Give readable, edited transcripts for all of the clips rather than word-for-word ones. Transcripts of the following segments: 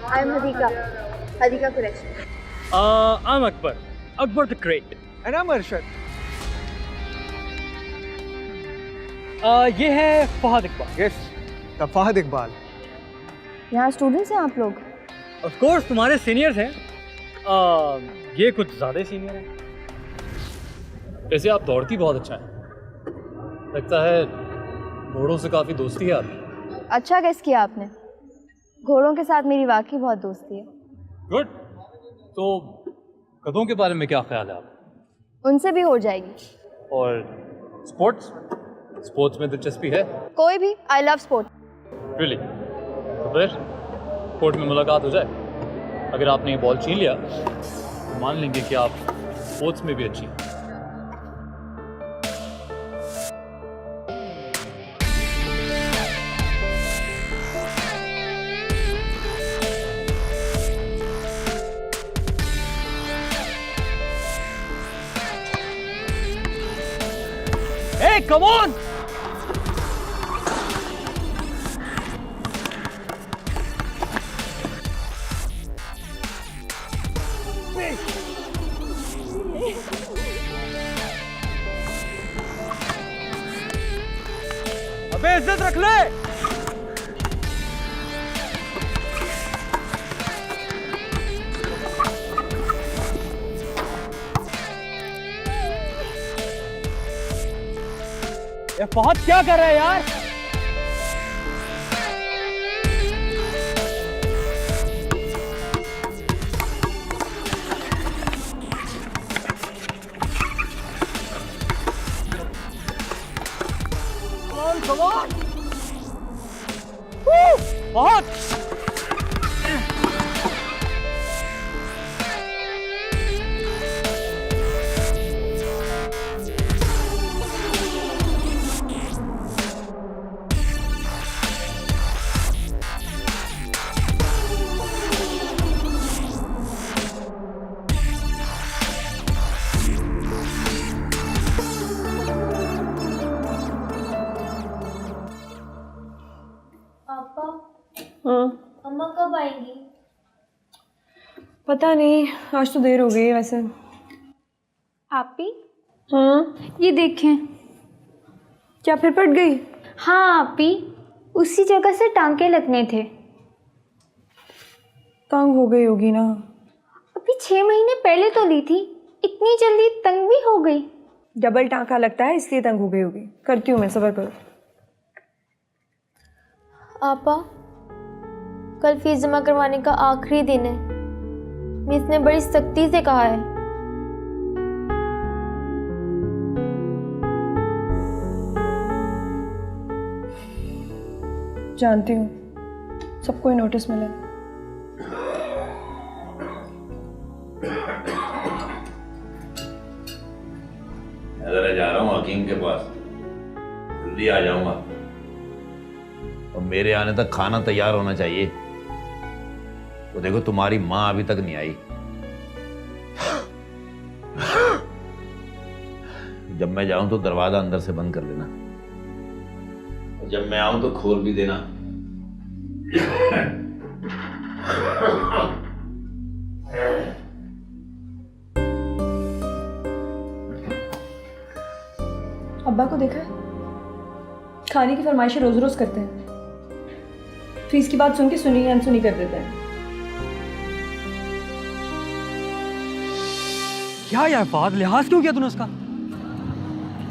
I am Hadiqa, Hadiqa Qureshi. I am Akbar, Akbar the great. And I am Arshad. ये है Fahad Iqbal. Yes, the Fahad Iqbal. यहाँ students हैं आप लोग? ऑफ कोर्स तुम्हारे सीनियर्स हैं। ये कुछ ज़्यादा सीनियर हैं। वैसे आप दौड़ती बहुत अच्छा है, लगता है घोड़ों से काफ़ी दोस्ती है आपकी। अच्छा गेस किया आपने, घोड़ों के साथ मेरी वाकई बहुत दोस्ती है। गुड। तो गधों के बारे में क्या ख्याल है आप? उनसे भी हो जाएगी। और स्पोर्ट्स स्पोर्ट्स में दिलचस्पी है? कोई भी, आई लव स्पोर्ट। रियली? तो फिर कोर्ट में मुलाकात हो जाए। अगर आपने ये बॉल छीन लिया तो मान लेंगे कि आप स्पोर्ट्स में भी अच्छी हैं। Hey, come on! अबे इज्जत रख ले। ये फहद क्या कर रहा है यार? Come on! Woo! फहद! हाँ, अम्मा कब आएंगी? पता नहीं, आज तो देर हो गई है वैसे। आपी, हाँ, ये देखें। क्या फिर पट गई? हाँ आपी, उसी जगह से टांके लगने थे। तंग हो गई होगी ना। अभी 6 महीने पहले तो ली थी, इतनी जल्दी तंग भी हो गई। डबल टांका लगता है इसलिए तंग हो गई होगी। करती हूँ मैं, सब्र करो। आपा, कल फीस जमा करवाने का आखिरी दिन है। मिस ने बड़ी सख्ती से कहा है। जानती हूँ, सबको ही नोटिस मिला। मैं जा रहा हूँ हकीम के पास, जल्दी आ जाऊंगा। और मेरे आने तक खाना तैयार होना चाहिए। तो देखो तुम्हारी माँ अभी तक नहीं आई। जब मैं जाऊं तो दरवाजा अंदर से बंद कर देना, और जब मैं आऊं तो खोल भी देना। अब्बा को देखा है? खाने की फरमाइशें रोज रोज करते हैं। फीस की बात सुन के सुनी अनसुनी कर देते हैं। क्या यार फहद, लिहाज क्यों किया तूने उसका?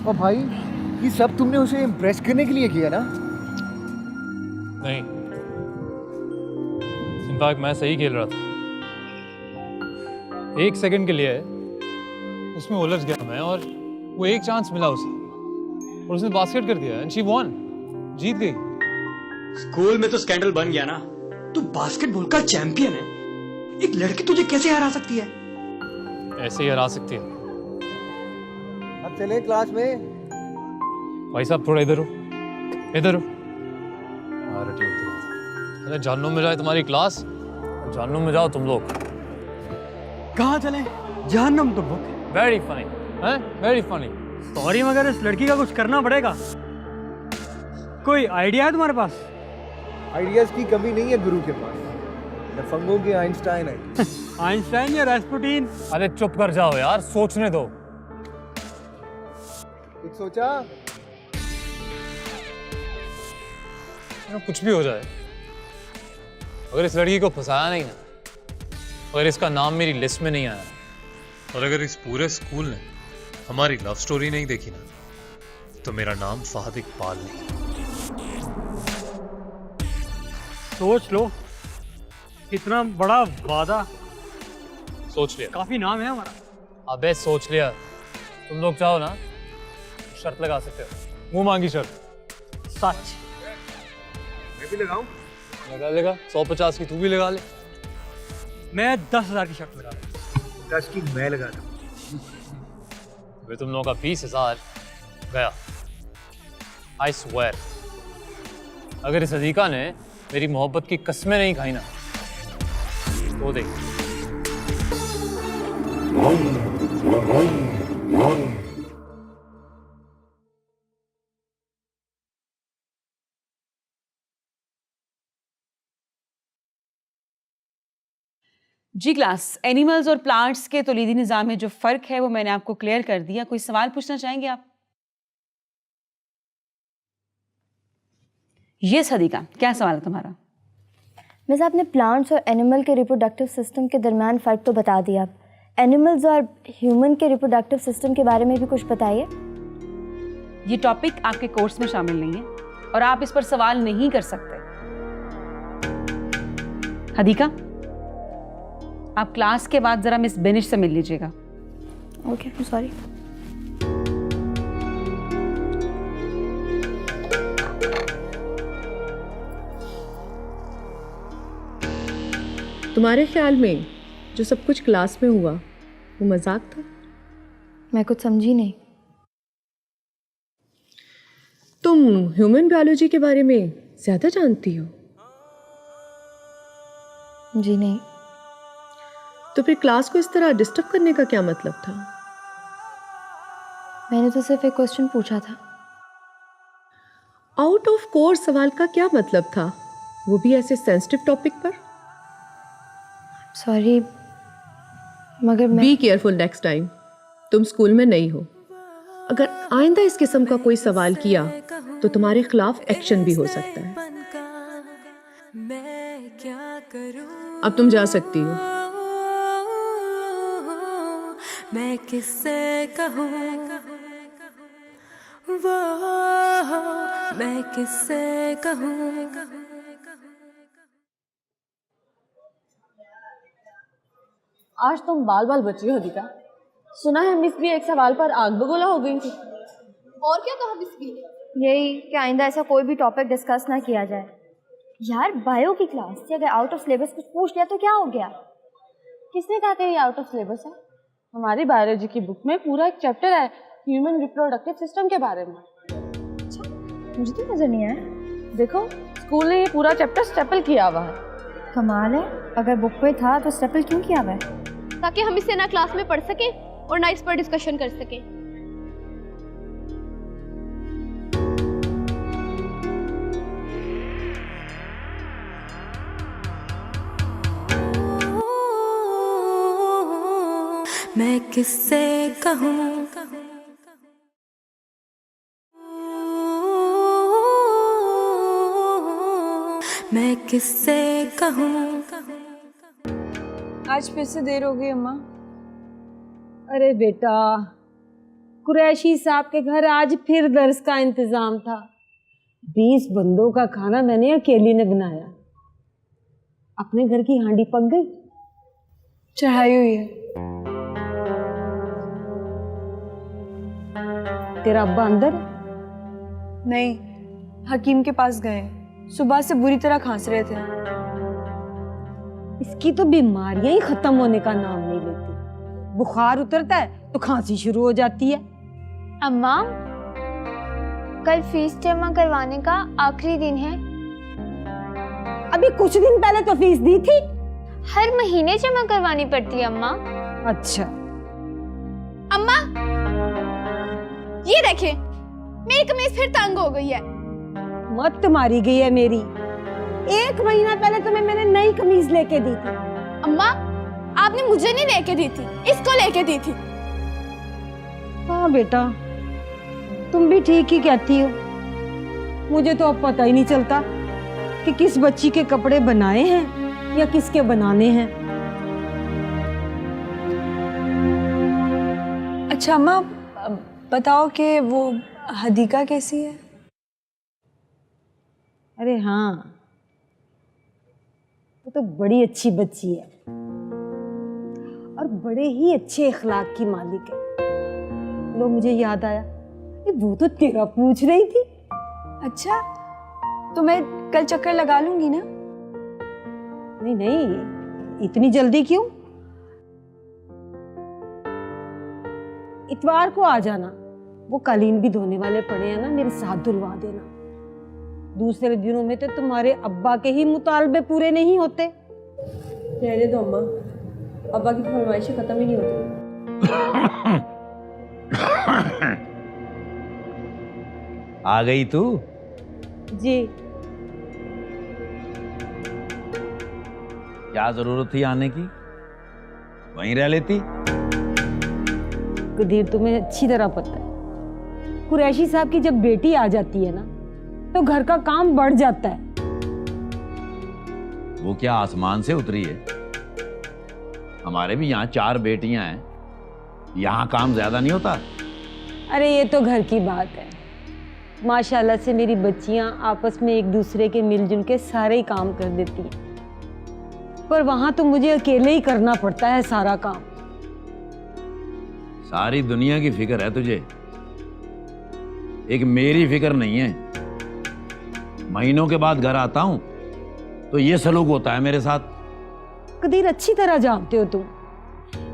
और भाई, ये सब तुमने उसे इम्प्रेस करने के लिए किया ना? नहीं, इनफैक्ट मैं सही खेल रहा था। 1 सेकंड के लिए उसमें उलझ गया मैं, और वो एक चांस मिला उसे और उसने बास्केट कर दिया एंड शी वॉन, जीत गई। स्कूल में तो स्कैंडल बन गया ना। तू बास्केटबॉल का चैंपियन है, एक लड़की तुझे कैसे हरा सकती है? ऐसे ही हरा सकती है। अब चले क्लास में। भाई साहब थोड़ा इधर हो, इधर हो। अरे जानू में जाए तुम्हारी क्लास, जानू में जाओ तुम लोग। कहाँ चले? जहन्नम तो बुक। वेरी फनी है, वेरी फनी। सॉरी मगर इस लड़की का कुछ करना पड़ेगा। कोई आइडिया है तुम्हारे पास? आइडियाज की कमी नहीं है गुरु के पास। दफंगों की आइंस्टाइन है। आइंस्टाइन या रास्पुटिन? अरे चुप कर जाओ यार, सोचने दो। कुछ सोचा? कुछ भी हो जाए, अगर इस लड़की को फंसाया नहीं ना, अगर इसका नाम मेरी लिस्ट में नहीं आया, और अगर इस पूरे स्कूल ने हमारी लव स्टोरी नहीं देखी ना, तो मेरा नाम फहद इकबाल नहीं। सोच लो, इतना बड़ा वादा। सोच लिया? काफी नाम है हमारा। अबे सोच लिया। तुम लोग चाहो ना शर्त लगा सकते हो, मुंह मांगी शर्त। सच? मैं भी लगाऊं? लगा लेगा, 150 की तू भी लगा ले। मैं 10,000 की शर्त लगा रहा 10 की मैं लगा दूं। फिर तुम लोगों का 20,000 गया। आई स्वेयर, अगर इस अदीका ने मेरी मोहब्बत की कस्में नहीं खाई ना, तो देख। जी क्लास, एनिमल्स और प्लांट्स के तौलीदी निज़ाम में जो फ़र्क है वो मैंने आपको क्लियर कर दिया। कोई सवाल पूछना चाहेंगे आप? ये सदीका, क्या सवाल है तुम्हारा? मिस, आपने प्लांट्स और एनिमल के रिप्रोडक्टिव सिस्टम के दरमियान फ़र्क तो बता दिया, आप एनिमल्स और ह्यूमन के रिप्रोडक्टिव सिस्टम के बारे में भी कुछ बताइए। ये टॉपिक आपके कोर्स में शामिल नहीं है और आप इस पर सवाल नहीं कर सकते। हदीका, आप क्लास के बाद ज़रा मिस बेनिश से मिल लीजिएगा। Okay, sorry. तुम्हारे ख्याल में जो सब कुछ क्लास में हुआ वो मजाक था? मैं कुछ समझी नहीं। तुम ह्यूमन बायोलॉजी के बारे में ज़्यादा जानती हो? जी नहीं। तो फिर क्लास को इस तरह डिस्टर्ब करने का क्या मतलब था? मैंने तो सिर्फ एक क्वेश्चन पूछा था। आउट ऑफ कोर्स सवाल का क्या मतलब था, वो भी ऐसे सेंसिटिव टॉपिक पर? सॉरी, मगर मैं... बी केयरफुल नेक्स्ट टाइम। तुम स्कूल में नहीं हो। अगर आइंदा इस किस्म का कोई सवाल किया तो तुम्हारे खिलाफ एक्शन भी हो सकता है। अब तुम जा सकती हो। मैं किससे कहूँ वो, मैं किससे कहूँ। आज तुम बाल बाल बची हो दीका। सुना है मिस भी एक सवाल पर आग बगोला हो गई थी। और क्या कहा मिस बी ने? यही कि आइंदा ऐसा कोई भी टॉपिक डिस्कस ना किया जाए। यार, बायो की क्लास थी, अगर आउट ऑफ सिलेबस कुछ पूछ लिया तो क्या हो गया? किसने कहा कि ये आउट ऑफ सिलेबस है? हमारी बायोलॉजी की बुक में पूरा एक चैप्टर है ह्यूमन रिप्रोडक्टिव सिस्टम के बारे में। अच्छा, मुझे तो नजर नहीं आया। देखो, स्कूल ने ये पूरा चैप्टर स्टेपल किया हुआ है। कमाल है, अगर बुक में था तो स्टेपल क्यों किया हुआ है? ताकि हम इसे ना क्लास में पढ़ सकें और ना इस पर डिस्कशन कर सकें। मैं किससे कहूँ मैं किससे कहूँ। आज फिर से देर हो गई अम्मा। अरे बेटा, कुरैशी साहब के घर आज फिर दर्स का इंतजाम था। 20 बंदों का खाना मैंने अकेली ने बनाया। अपने घर की हांडी पक गई? चढ़ाई हुई है। तेरा अब्बा अंदर? नहीं, हकीम के पास गए। सुबह से बुरी तरह खांस रहे थे। इसकी तो बीमारियां ही खत्म होने का नाम नहीं लेती। बुखार उतरता है तो खांसी शुरू हो जाती है। अम्मा, कल फीस जमा करवाने का आखिरी दिन है। अभी कुछ दिन पहले तो फीस दी थी। हर महीने जमा करवानी पड़ती है अम्मा। अच्छा अम्मा, ये देखें, मेरी कमीज फिर तंग हो गई है। मत मारी गई है मेरी। 1 महीना पहले तुम्हें मैंने नई कमीज लेके दी थी। अम्मा, आपने मुझे नहीं लेके दी थी, इसको लेके दी थी। हाँ बेटा, तुम भी ठीक ही कहती हो। मुझे तो अब पता ही नहीं चलता कि किस बच्ची के कपड़े बनाए हैं या किसके बनाने हैं। अच्छा अम्मा, बताओ कि वो हदीका कैसी है? अरे हाँ, वो तो बड़ी अच्छी बच्ची है और बड़े ही अच्छे अखलाक की मालिक है। लो मुझे याद आया कि वो तो तेरा पूछ रही थी। अच्छा, तो मैं कल चक्कर लगा लूंगी ना? नहीं नहीं, इतनी जल्दी क्यों? इतवार को आ जाना। वो कालीन भी धोने वाले पड़े हैं ना, मेरे साथ धुलवा देना। दूसरे दिनों में तो तुम्हारे अब्बा के ही मुतालबे पूरे नहीं होते। रहने दो अम्मा, अब्बा की फरमाइशें खत्म ही नहीं होती। आ गई तू? जी। क्या जरूरत थी आने की? वहीं रह लेती। कदीर, तुम्हें अच्छी तरह पता है, कुरैशी साहब की जब बेटी आ जाती है ना तो घर का काम बढ़ जाता है। वो क्या आसमान से उतरी है? हमारे भी यहाँ 4 बेटियां हैं, यहाँ काम ज्यादा नहीं होता? अरे ये तो घर की बात है। माशाल्लाह से मेरी बच्चियां आपस में एक दूसरे के मिलजुल के सारे ही काम कर देती हैं, पर वहां तो मुझे अकेले ही करना पड़ता है सारा काम। सारी दुनिया की फिक्र है तुझे, एक मेरी फिक्र नहीं है। महीनों के बाद घर आता हूं तो ये सलूक होता है मेरे साथ। कदीर, अच्छी तरह जानते हो तुम,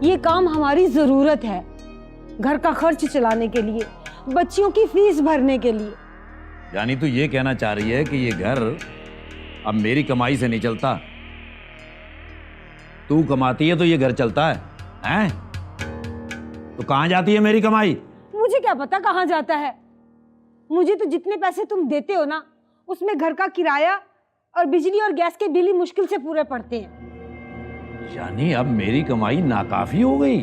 ये काम हमारी जरूरत है, घर का खर्च चलाने के लिए, बच्चियों की फीस भरने के लिए। यानी तू ये कहना चाह रही है कि ये घर अब मेरी कमाई से नहीं चलता? तू कमाती है तो ये घर चलता है, हैं? तो कहां जाती है मेरी कमाई? मुझे क्या पता कहां जाता है। मुझे तो जितने पैसे तुम देते हो ना, उसमें घर का किराया और बिजली और गैस के बिल ही मुश्किल से पूरे पड़ते हैं। यानी अब मेरी कमाई नाकाफी हो गई?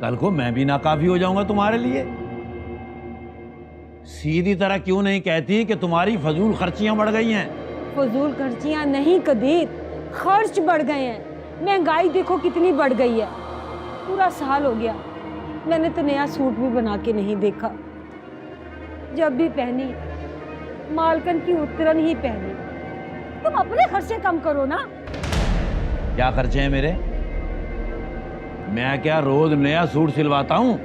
कल को मैं भी नाकाफी हो जाऊंगा तुम्हारे लिए? सीधी तरह क्यों नहीं कहती कि तुम्हारी फजूल खर्चियां बढ़ गई हैं? फजूल खर्चियां नहीं कदीर, खर्च बढ़ गए हैं। महंगाई देखो कितनी बढ़ गई है। पूरा साल हो गया मैंने तो नया सूट भी बना के नहीं देखा। जब भी पहनी मालकन की उतरन ही पहनी। तुम अपने खर्चे कम करो ना। क्या खर्चे हैं मेरे? मैं क्या रोज नया सूट सिलवाता हूं?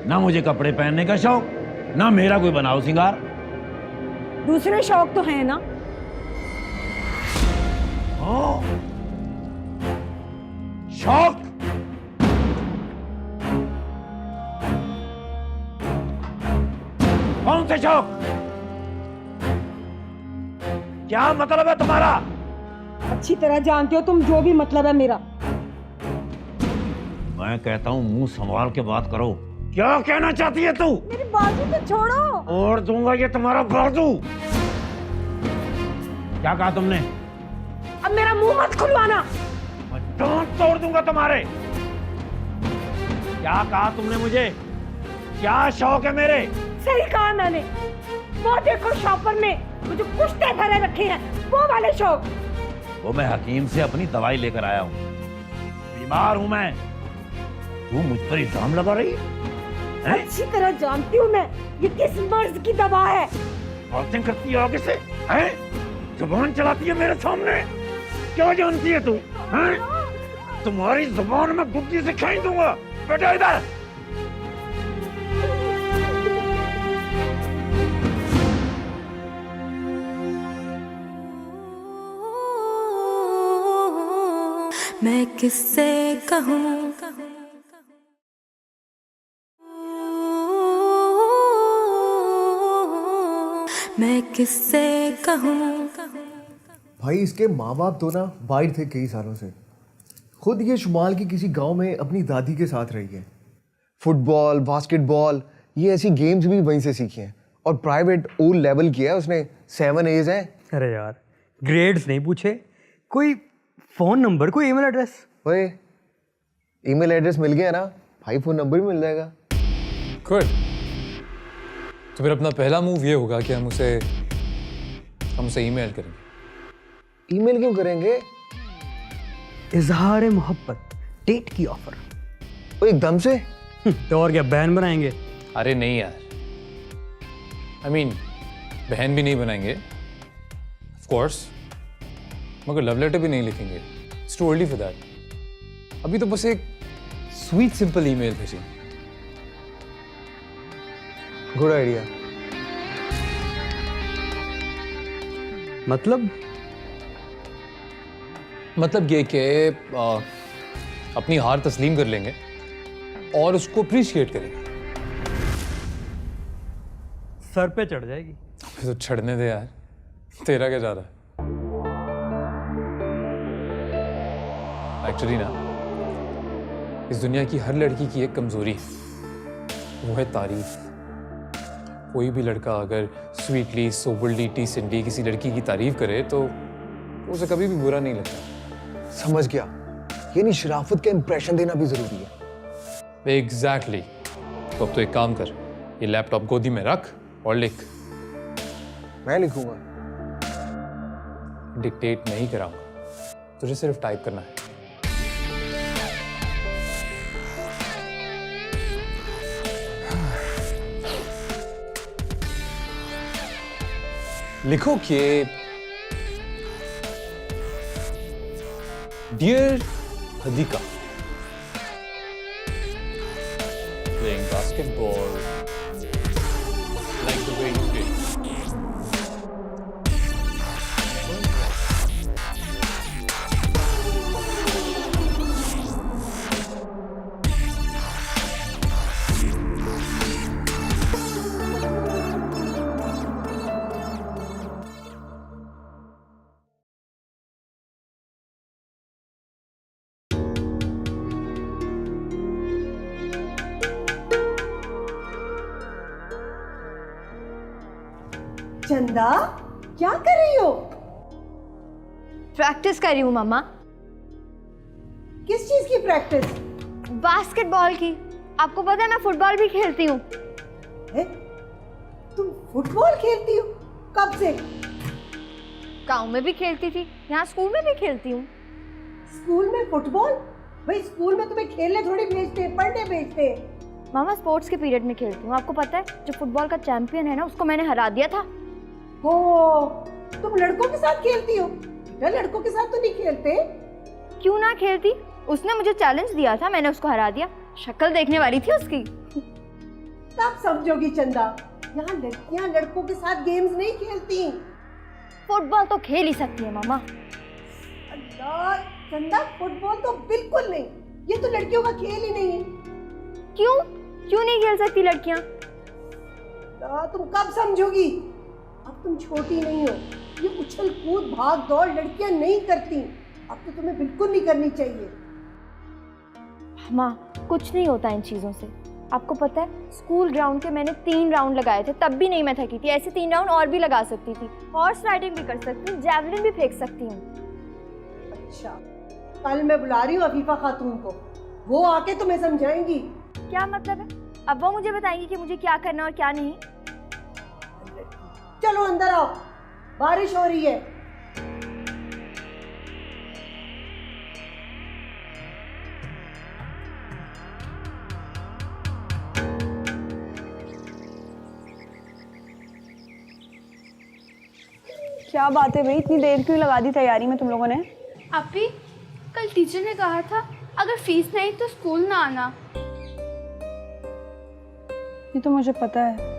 ना मुझे कपड़े पहनने का शौक, ना मेरा कोई बनाओ सिंगार। दूसरे शौक तो हैं ना। शौक? कौन से शौक? क्या मतलब है तुम्हारा? अच्छी तरह जानते हो तुम जो भी मतलब है मेरा। मैं कहता हूं मुंह संभाल के बात करो। क्या कहना चाहती है तू? मेरी बाजू तो छोड़ो। और दूंगा ये तुम्हारा बाजू। क्या कहा तुमने? अब मेरा मुंह मत खुलवाना। मैं दांत तोड़ दूंगा तुम्हारे। क्या कहा तुमने मुझे? क्या शौक है मेरे? सही कहा मैंने। वो देखो शॉपर में मुझे कुश्ते भरे रखे हैं, वो वाले शौक। वो मैं हकीम से अपनी दवाई लेकर आया हूँ। बीमार हूँ मैं। तू मुझ पर इल्जाम लगा रही है? अच्छी तरह जानती हूँ मैं ये किस मर्ज की दवा है। बातें करती है आगे से, हैं? जुबान चलाती है मेरे सामने। क्या जानती है तू? हैं? तुम्हारी जुबान में गुद्दी से खींच दूंगा। बेटा इधर। मैं किससे कहूँ, मैं किससे कहूँ। भाई इसके माँ बाप तो ना बाहर थे कई सालों से। खुद ये शुमाल की किसी गांव में अपनी दादी के साथ रही है। फुटबॉल, बास्केटबॉल, ये ऐसी गेम्स भी वहीं से सीखी हैं और प्राइवेट ओ लेवल किया है उसने, 7 A's हैं। अरे यार ग्रेड्स नहीं पूछे, कोई फ़ोन नंबर, कोई ईमेल एड्रेस? ओए ईमेल एड्रेस मिल गया ना भाई, फ़ोन नंबर भी मिल जाएगा। गुड। तो फिर अपना पहला मूव ये होगा कि हम उसे ईमेल करेंगे। ईमेल क्यों करेंगे? इजहार मोहब्बत, डेट की ऑफर। ओ एकदम से? तो और क्या, बहन बनाएंगे? अरे नहीं यार, I mean, बहन भी नहीं बनाएंगे ऑफ कोर्स, मगर लव लेटर भी नहीं लिखेंगे। It's too early for that. अभी तो बस एक स्वीट सिंपल ईमेल भेजें। Good idea. मतलब ये कि अपनी हार तस्लीम कर लेंगे और उसको अप्रिशिएट करेंगे। सर पे चढ़ जाएगी। तो चढ़ने दे यार, तेरा क्या जा रहा है? एक्चुअली ना, इस दुनिया की हर लड़की की एक कमजोरी है, वो है तारीफ। कोई भी लड़का अगर स्वीटली, सोबरली, डिसेंटली किसी लड़की की तारीफ करे तो उसे कभी भी बुरा नहीं लगता। समझ गया, यानी शराफत का इंप्रेशन देना भी जरूरी है। एग्जैक्टली। तो अब तो एक काम कर, ये लैपटॉप गोदी में रख और लिख। मैं लिखूंगा? डिक्टेट नहीं कराऊंगा, तुझे सिर्फ टाइप करना है। लिखो कि dear Hadika, playing basketball like the way you did. चंदा क्या कर रही हो? प्रैक्टिस कर रही हूँ मम्मा। किस चीज की प्रैक्टिस? बास्केटबॉल की। आपको पता है मैं फुटबॉल भी खेलती हूँ। तुम फुटबॉल खेलती हो? कब से? गांव में भी खेलती थी, यहाँ स्कूल में भी खेलती हूँ। स्कूल में फुटबॉल? भाई स्कूल में तुम्हें खेलने थोड़ी भेजते, पढ़ने भेजते। मामा स्पोर्ट्स के पीरियड में खेलती हूँ। आपको पता है जो फुटबॉल का चैंपियन है ना, उसको मैंने हरा दिया था। हो, तुम लड़कों के साथ खेलती हो? लड़कों के साथ तो नहीं खेलते। क्यों ना खेलती, उसने मुझे चैलेंज दिया था, मैंने उसको हरा दिया। शक्ल देखने वाली थी उसकी। तब समझोगी चंदा, यहाँ लड़कियाँ लड़कों के साथ गेम्स नहीं खेलती। फुटबॉल तो खेल ही सकती है मामा। अल्लाह चंदा, फुटबॉल तो बिल्कुल नहीं, ये तो लड़कियों का खेल ही नहीं है। क्यों नहीं खेल सकती लड़कियाँ? तुम कब समझोगी? अब तुम छोटी नहीं हो, ये उछल कूद भाग दौड़ लड़कियां नहीं करती। अब तो तुम्हें बिल्कुल नहीं करनी चाहिए। माँ कुछ नहीं होता इन चीज़ों से। आपको पता है स्कूल ग्राउंड के मैंने 3 राउंड लगाए थे, तब भी नहीं मैं थकी थी। ऐसे 3 राउंड और भी लगा सकती थी। हॉर्स राइडिंग भी कर सकती हूँ, जैवलिन भी फेंक सकती हूँ। अच्छा, कल मैं बुला रही हूँ अफीफा खातून को, वो आके तुम्हें समझाएंगी। क्या मतलब है? अब वो मुझे बताएंगी कि मुझे क्या करना और क्या नहीं। चलो अंदर आओ, बारिश हो रही है। क्या बात है भाई, इतनी देर क्यों लगा दी तैयारी में तुम लोगों ने? अपी, कल टीचर ने कहा था अगर फीस नहीं तो स्कूल ना आना। ये तो मुझे पता है।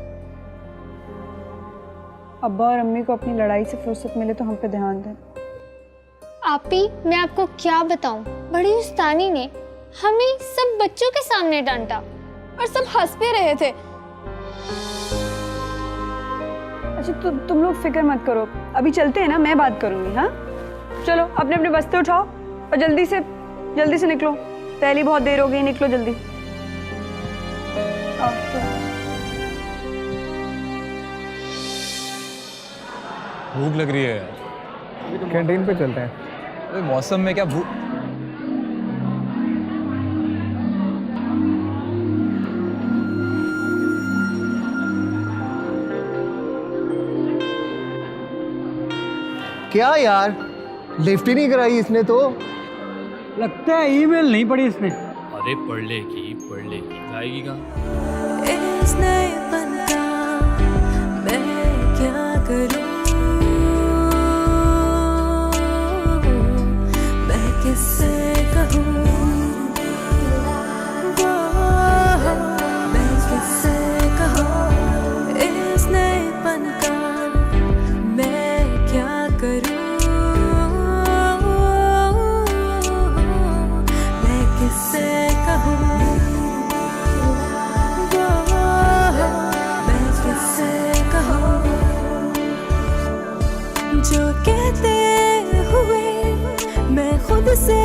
अब्बा और अम्मी को अपनी लड़ाई से फुर्सत मिले तो हम पे ध्यान दें। आपी, मैं आपको क्या बताऊं, बड़ी उस्तानी ने हमें सब बच्चों के सामने डांटा और सब हंस पे रहे थे। अच्छा तुम लोग फिक्र मत करो, अभी चलते हैं ना, मैं बात करूंगी। हाँ चलो अपने अपने बस्ते उठाओ और जल्दी से निकलो, पहले बहुत देर हो गई, निकलो जल्दी। आओ, भूख लग रही है यार। कैंटीन पे चलते हैं। अरे मौसम में क्या भूख। क्या यार, लिफ्ट ही नहीं कराई इसने तो। लगता है ईमेल नहीं पढ़ी इसने। अरे पढ़ लेगी जाएगी कहाँ। इसने बनता मैं क्या करूं, मैं किससे कहूं, मैं किससे कहूं, इसने बनता मैं क्या करूं, मैं किससे कहूं, जो कहते हुए मैं खुद से